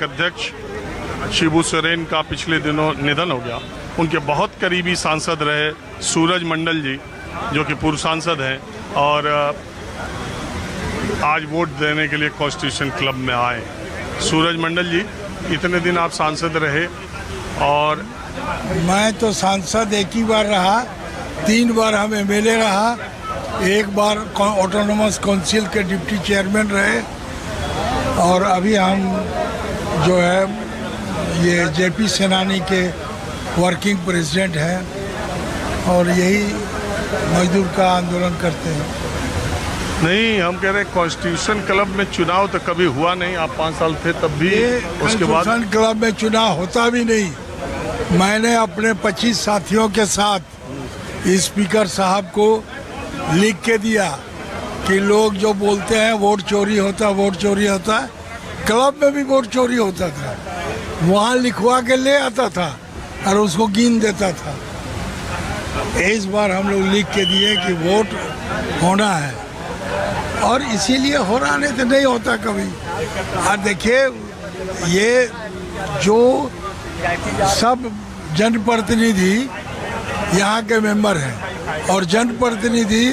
अध्यक्ष शिबू सोरेन का पिछले दिनों निधन हो गया। उनके बहुत करीबी सांसद रहे सूरज मंडल जी, जो कि पूर्व सांसद हैं और आज वोट देने के लिए कॉन्स्टिट्यूशन क्लब में आए। सूरज मंडल जी, इतने दिन आप सांसद रहे और मैं तो सांसद एक ही बार रहा, 3 बार हम एमएलए रहा, 1 बार ऑटोनोमस काउंसिल के डिप्टी चेयरमैन रहे और अभी हम जो है ये जेपी सेनानी के वर्किंग प्रेसिडेंट हैं और यही मजदूर का आंदोलन करते हैं। नहीं, हम कह रहे हैं कॉन्स्टिट्यूशन क्लब में चुनाव तो कभी हुआ नहीं। आप 5 साल थे तब भी, उसके बाद कॉन्स्टिट्यूशन क्लब में चुनाव होता भी नहीं। मैंने अपने 25 साथियों के साथ स्पीकर साहब को लिख के दिया कि लोग जो बोलते हैं वोट चोरी होता है, क्लब में भी वोट चोरी होता था, वहाँ लिखवा के ले आता था और उसको गिन देता था। इस बार हम लोग लिख के दिए कि वोट होना है और इसीलिए हो रहा, नहीं तो नहीं होता कभी। और देखिए, ये जो सब जनप्रतिनिधि यहाँ के मेंबर हैं और जनप्रतिनिधि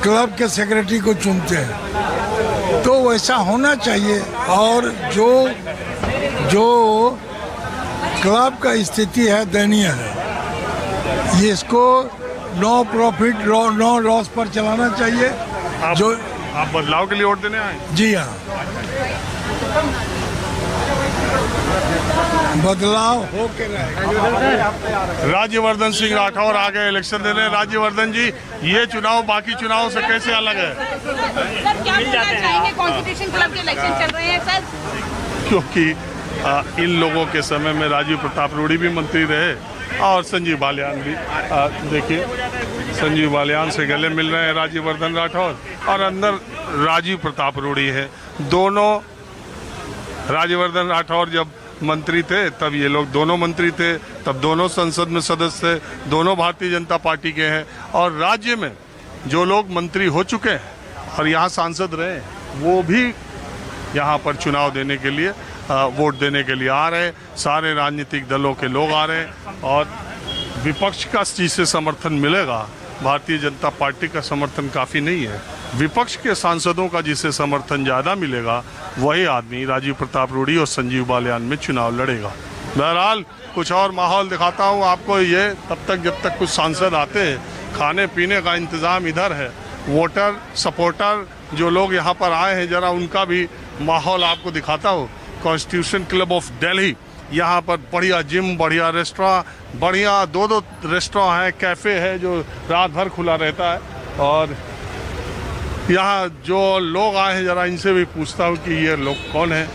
क्लब के सेक्रेटरी को चुनते हैं, तो वैसा होना चाहिए। और जो क्लब का स्थिति है दयनीय है, इसको नो प्रॉफिट नो लॉस पर चलाना चाहिए। आप बदलाव के लिए वोट देने आए? जी हाँ, बदलाव हो के रहेगा। राज्यवर्धन सिंह राठौर आ गए इलेक्शन देने। राज्यवर्धन जी, ये चुनाव बाकी चुनावों से कैसे अलग है? सर, क्या बोलना चाहेंगे? कॉन्स्टिट्यूशन क्लब के इलेक्शन चल रहे हैं सर। क्योंकि इन लोगों के समय में राजीव प्रताप रूडी भी मंत्री रहे और संजीव बालियान भी। देखिए, संजीव बालियान से गले मिल रहे हैं राज्यवर्धन राठौर और अंदर राजीव प्रताप रूडी है। दोनों, राज्यवर्धन राठौर जब मंत्री थे तब ये लोग दोनों मंत्री थे, तब दोनों संसद में सदस्य थे, दोनों भारतीय जनता पार्टी के हैं। और राज्य में जो लोग मंत्री हो चुके हैं और यहाँ सांसद रहे, वो भी यहाँ पर चुनाव देने के लिए, वोट देने के लिए आ रहे हैं। सारे राजनीतिक दलों के लोग आ रहे हैं और विपक्ष का जिससे समर्थन मिलेगा, भारतीय जनता पार्टी का समर्थन काफ़ी नहीं है। विपक्ष के सांसदों का जिसे समर्थन ज़्यादा मिलेगा, वही आदमी राजीव प्रताप रूडी और संजीव बालियान में चुनाव लड़ेगा। बहरहाल कुछ और माहौल दिखाता हूँ आपको ये, तब तक जब तक कुछ सांसद आते हैं। खाने पीने का इंतज़ाम इधर है। वोटर सपोर्टर जो लोग यहाँ पर आए हैं, ज़रा उनका भी माहौल आपको दिखाता हूँ। कॉन्स्टिट्यूशन क्लब ऑफ दिल्ली, यहाँ पर बढ़िया जिम, बढ़िया रेस्टोरेंट, बढ़िया 2 रेस्टोरेंट हैं, कैफ़े है जो रात भर खुला रहता है। और यहाँ जो लोग आए हैं, ज़रा इनसे भी पूछता हूँ कि ये लोग कौन हैं।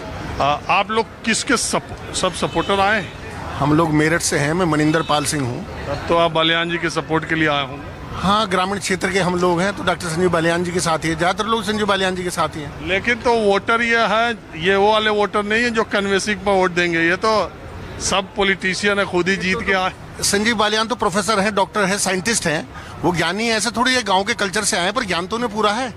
आप लोग किसके सब सपोर्टर आए हैं? हम लोग मेरठ से हैं। मैं मनिंदर पाल सिंह हूँ। अब तो आप बालियान जी के सपोर्ट के लिए आए होंगे। हाँ, ग्रामीण क्षेत्र के हम लोग हैं, तो डॉक्टर संजीव बालियान जी के साथ ही है। ज़्यादातर लोग संजीव बालियान जी के साथ ही हैं। लेकिन तो वोटर ये है, ये वो वाले वोटर नहीं है जो कन्वेंसिंग पर वोट देंगे। ये तो सब पॉलिटिशियन है, खुद ही जीत के आए। संजीव बालियान तो प्रोफेसर हैं, डॉक्टर हैं, साइंटिस्ट हैं, वो ज्ञानी है। ऐसे थोड़ी है गाँव के कल्चर से आए, पर ज्ञान तो उन्हें पूरा है।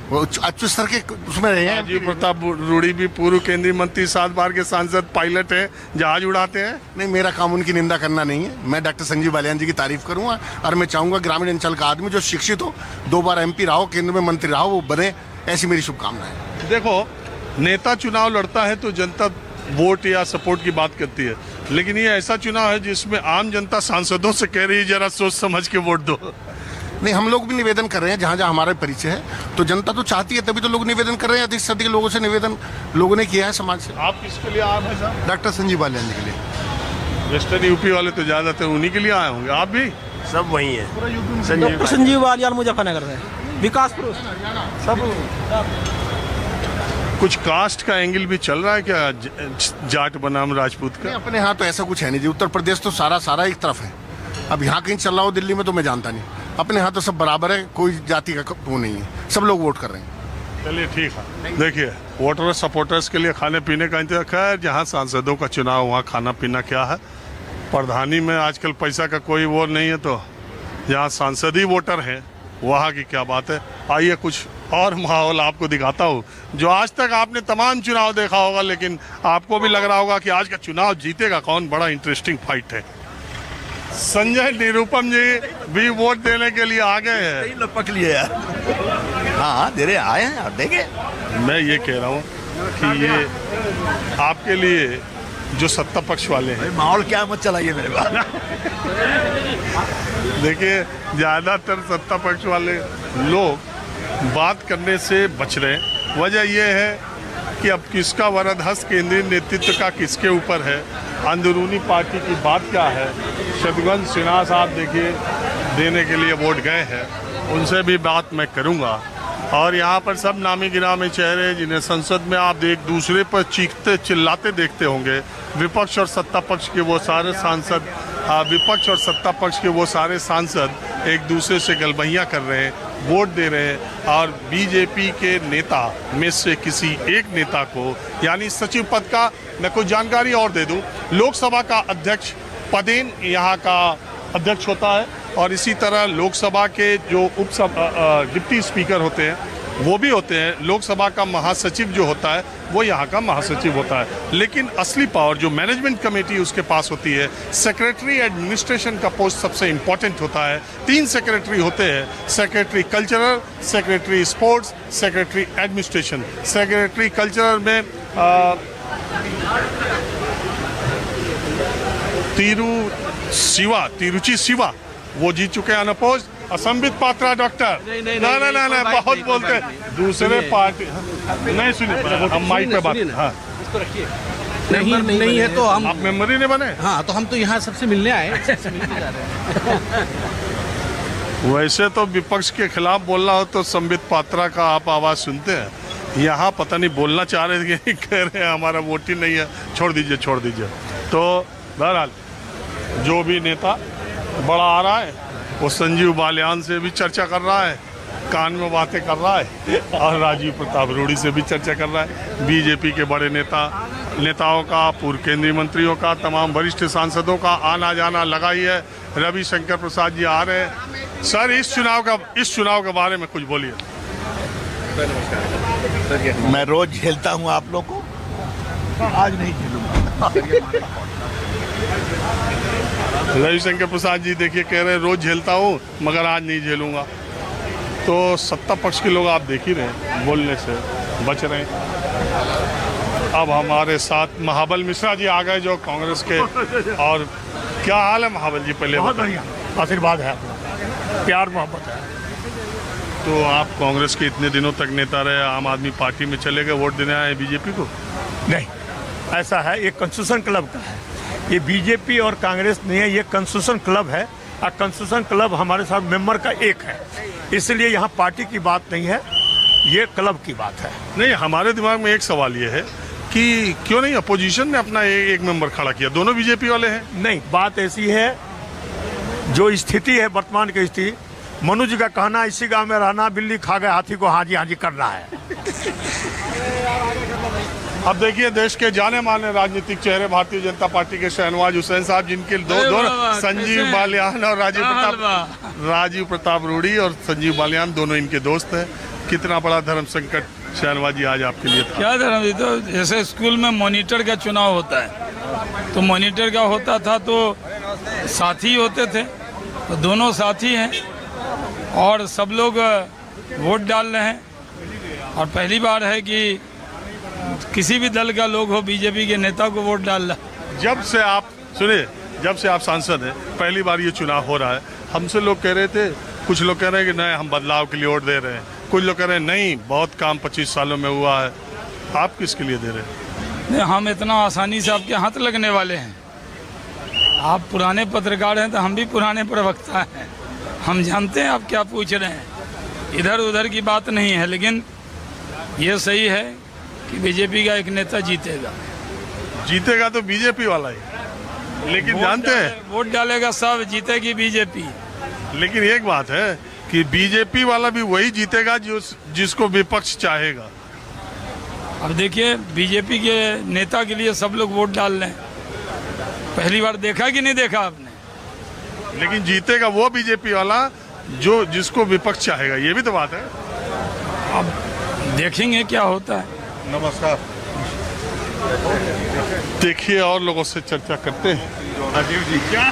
वो उच्च स्तर के उसमें रहे हैं। राजीव प्रताप रूडी भी पूर्व केंद्रीय मंत्री, 7 बार के सांसद, पायलट हैं, जहाज उड़ाते हैं। नहीं, मेरा काम उनकी निंदा करना नहीं है। मैं डॉक्टर संजीव बालियान जी की तारीफ करूंगा और मैं चाहूंगा ग्रामीण अंचल का आदमी जो शिक्षित हो, 2 बार MP रहा हो, केंद्र में मंत्री रहा हो, वो बने। ऐसी मेरी शुभकामनाएं। देखो, नेता चुनाव लड़ता है तो जनता वोट या सपोर्ट की बात करती है, लेकिन ये ऐसा चुनाव है जिसमें आम जनता सांसदों से कह रही है जरा सोच समझ के वोट दो। नहीं, हम लोग भी निवेदन कर रहे हैं जहाँ जहाँ हमारा परिचय है, तो जनता तो चाहती है, तभी तो लोग निवेदन कर रहे हैं। अधिक से अधिक लोगों से निवेदन लोगों ने किया है समाज से। आप किसके लिए आए भाई साहब? डॉक्टर संजीव बालियान जी के लिए। वेस्टर्न यूपी वाले तो ज़्यादातर उन्हीं के लिए आए होंगे। आप भी? सब वही है। डॉक्टर संजीव बालियान मुजफ्फरनगर में, विकास पुरुष सब। कुछ कास्ट का एंगल भी चल रहा है क्या, जाट बनाम राजपूत का? अपने यहाँ तो ऐसा कुछ है नहीं जी। उत्तर प्रदेश तो सारा एक तरफ है। अब यहाँ कहीं चल रहा हो दिल्ली में तो मैं जानता नहीं। अपने यहाँ तो सब बराबर है, कोई जाति का वो नहीं है, सब लोग वोट कर रहे हैं। चलिए ठीक है। देखिए, वोटर सपोर्टर्स के लिए खाने पीने का इंतजाम। खैर, जहाँ सांसदों का चुनाव, वहाँ खाना पीना क्या है। प्रधानी में आजकल पैसा का कोई वो नहीं है, तो जहाँ सांसद ही वोटर हैं वहाँ की क्या बात है। आइए कुछ और माहौल आपको दिखाता हूँ जो आज तक आपने तमाम चुनाव देखा होगा, लेकिन आपको भी लग रहा होगा कि आज का चुनाव जीतेगा कौन। बड़ा इंटरेस्टिंग फाइट है। संजय निरुपम जी भी वोट देने के लिए आ गए हैं। पक लिए यार। हाँ दे रहे आए हैं और देंगे। मैं ये कह रहा हूँ कि ये आपके लिए जो सत्ता पक्ष वाले हैं, माहौल क्या मत चलाइए मेरे पास। देखिए ज़्यादातर सत्ता पक्ष वाले लोग बात करने से बच रहे हैं। वजह यह है कि अब किसका वरदहस्त केंद्रीय नेतृत्व का किसके ऊपर है, अंदरूनी पार्टी की बात क्या है। शत्रुघ्न सिन्हा साहब देखिए देने के लिए वोट गए हैं, उनसे भी बात मैं करूंगा। और यहाँ पर सब नामी गिरामी चेहरे जिन्हें संसद में आप एक दूसरे पर चीखते चिल्लाते देखते होंगे, विपक्ष और सत्ता पक्ष के वो सारे सांसद, विपक्ष और सत्ता पक्ष के वो सारे सांसद एक दूसरे से गलबहियाँ कर रहे हैं, वोट दे रहे हैं। और बीजेपी के नेता में से किसी एक नेता को, यानी सचिव पद का मैं कुछ जानकारी और दे दूं, लोकसभा का अध्यक्ष पदेन यहाँ का अध्यक्ष होता है, और इसी तरह लोकसभा के जो डिप्टी स्पीकर होते हैं वो भी होते हैं। लोकसभा का महासचिव जो होता है वो यहाँ का महासचिव होता है। लेकिन असली पावर जो मैनेजमेंट कमेटी उसके पास होती है, सेक्रेटरी एडमिनिस्ट्रेशन का पोस्ट सबसे इम्पोर्टेंट होता है। 3 सेक्रेटरी होते हैं, secretary cultural, secretary sports, secretary administration. Secretary cultural में तिरुचि शिवा वो जीत चुके हैं अनअपोज्ड। असंबित पात्रा डॉक्टर नहीं बहुत बोलते हैं दूसरे पार्टी। नहीं सुनिए, हम माइक पे बात। हाँ नहीं है तो हम आप मेंबर ही नहीं बने। हाँ तो हम तो यहाँ सबसे मिलने आए, सबसे मिलने जा रहे हैं। वैसे तो विपक्ष के खिलाफ बोलना हो तो संबित पात्रा का आप आवाज सुनते हैं। यहाँ पता नहीं बोलना चाह रहे थे, कह रहे हैं हमारा वोट ही नहीं है, छोड़ दीजिए। तो बहरहाल जो भी नेता बड़ा आ रहा है वो संजीव बालियान से भी चर्चा कर रहा है, कान में बातें कर रहा है, और राजीव प्रताप रूड़ी से भी चर्चा कर रहा है। बीजेपी के बड़े नेताओं का, पूर्व केंद्रीय मंत्रियों का, तमाम वरिष्ठ सांसदों का आना जाना लगा ही है। रविशंकर प्रसाद जी आ रहे हैं। सर इस चुनाव के बारे में कुछ बोलिए। मैं रोज झेलता हूँ आप लोग को, आज नहीं झेलूंगा। रविशंकर प्रसाद जी देखिए कह रहे हैं रोज झेलता हूँ मगर आज नहीं झेलूंगा। तो सत्ता पक्ष के लोग आप देख ही रहे हैं, बोलने से बच रहे हैं। अब हमारे साथ महाबल मिश्रा जी आ गए जो कांग्रेस के। और क्या हाल है महाबल जी? पहले बहुत बढ़िया, आशीर्वाद है आपका, प्यार मोहब्बत है। तो आप कांग्रेस के इतने दिनों तक नेता रहे, आम आदमी पार्टी में चले गए, वोट देने आए बीजेपी को? नहीं, ऐसा है, ये कंस्टिट्यूशन क्लब का है। ये बीजेपी और कांग्रेस नहीं है, ये कंस्टिट्यूशन क्लब है। और कंस्टिट्यूशन क्लब हमारे साथ मेंबर का एक है, इसलिए यहाँ पार्टी की बात नहीं है, ये क्लब की बात है। नहीं, हमारे दिमाग में एक सवाल ये है कि क्यों नहीं अपोजिशन ने अपना एक मेंबर खड़ा किया? दोनों बीजेपी वाले हैं। नहीं, बात ऐसी है, जो स्थिति है वर्तमान की स्थिति, मनु जी का कहना इसी गांव में रहना, बिल्ली खा गए हाथी को हाजी हाजी करना है। अब देखिए देश के जाने माने राजनीतिक चेहरे भारतीय जनता पार्टी के शहनवाज हुसैन साहब, जिनके दोनों संजीव बालियान और राजीव प्रताप रूड़ी और संजीव बालियान दोनों इनके दोस्त हैं। कितना बड़ा धर्म संकट शहनवाज जी आज आपके लिए था? क्या धर्म, तो जैसे स्कूल में मॉनिटर का चुनाव होता है, तो मॉनिटर का होता था तो साथी होते थे, तो दोनों साथी हैं और सब लोग वोट डाल रहे हैं। और पहली बार है कि किसी भी दल का लोग हो बीजेपी के नेता को वोट डाल रहा। जब से आप सांसद हैं, पहली बार ये चुनाव हो रहा है। हमसे लोग कह रहे थे, कुछ लोग कह रहे हैं कि नहीं हम बदलाव के लिए वोट दे रहे हैं, कुछ लोग कह रहे हैं नहीं बहुत काम 25 सालों में हुआ है। आप किसके लिए दे रहे हैं? नहीं, हम इतना आसानी से आपके हाथ लगने वाले हैं? आप पुराने पत्रकार हैं तो हम भी पुराने प्रवक्ता हैं, हम जानते हैं आप क्या पूछ रहे हैं। इधर उधर की बात नहीं है, लेकिन ये सही है कि बीजेपी का एक नेता जीतेगा तो बीजेपी वाला ही। लेकिन जानते हैं वोट डालेगा सब, जीतेगी बीजेपी। लेकिन एक बात है कि बीजेपी वाला भी वही जीतेगा जिसको विपक्ष चाहेगा। अब देखिए बीजेपी के नेता के लिए सब लोग वोट डाल रहे हैं, पहली बार देखा कि नहीं देखा आपने? लेकिन जीतेगा वो बीजेपी वाला जिसको विपक्ष चाहेगा, ये भी तो बात है। अब देखेंगे क्या होता है। नमस्कार। देखिए और लोगों से चर्चा करते हैं। राजीव जी क्या